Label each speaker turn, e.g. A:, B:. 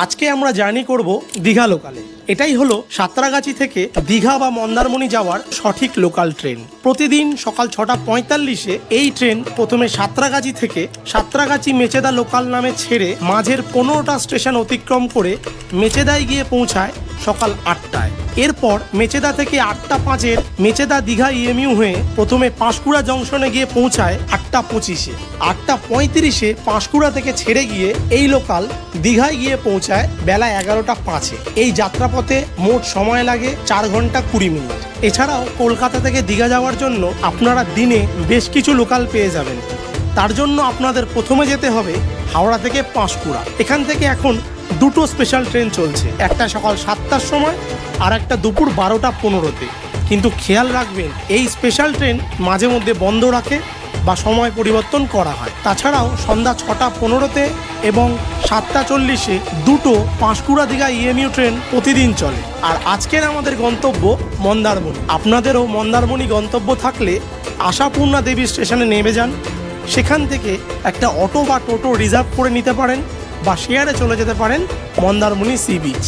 A: আজকে আমরা জার্নি করব দীঘা লোকালে। এটাই হলো সাঁতরাগাছি থেকে দীঘা বা মন্দারমণি যাওয়ার সঠিক লোকাল ট্রেন। প্রতিদিন সকাল 6:45-এ এই ট্রেন প্রথমে সাঁতরাগাছি থেকে সাঁতরাগাছি মেচেদা লোকাল নামে ছেড়ে মাঝের 15টা স্টেশন অতিক্রম করে মেচেদায় গিয়ে পৌঁছায় সকাল 8টায়। এরপর মেচেদা থেকে 8:05-এর মেচেদা দীঘা ইএমইউ হয়ে প্রথমে পাঁশকুড়া জংশনে গিয়ে পৌঁছায় 8:25-এ। 8:35-এ পাঁশকুড়া থেকে ছেড়ে গিয়ে এই লোকাল দীঘায় গিয়ে পৌঁছায় বেলা 11:05-এ। এই যাত্রাপথে মোট সময় লাগে 4 ঘন্টা 20 মিনিট। এছাড়াও কলকাতা থেকে দীঘা যাওয়ার জন্য আপনারা দিনে বেশ কিছু লোকাল পেয়ে যাবেন। তার জন্য আপনাদের প্রথমে যেতে হবে হাওড়া থেকে পাঁশকুড়া। এখান থেকে এখন দুটো স্পেশাল ট্রেন চলছে, একটা সকাল 7টার সময় আর একটা দুপুর 12:15-তে। কিন্তু খেয়াল রাখবেন এই স্পেশাল ট্রেন মাঝে মধ্যে বন্ধ রাখে বা সময় পরিবর্তন করা হয়। তাছাড়াও সন্ধ্যা 6:15-তে এবং 7:40-এ দুটো পাঁশকুড়া দীঘা ইএমইউ ট্রেন প্রতিদিন চলে। আর আজকের আমাদের গন্তব্য মন্দারমণি। আপনাদেরও মন্দারমণি গন্তব্য থাকলে আশাপূর্ণা দেবী স্টেশনে নেমে যান। সেখান থেকে একটা অটো বা টোটো রিজার্ভ করে নিতে পারেন বা শেয়ারে চলে যেতে পারেন মন্দারমণি সি বিচ।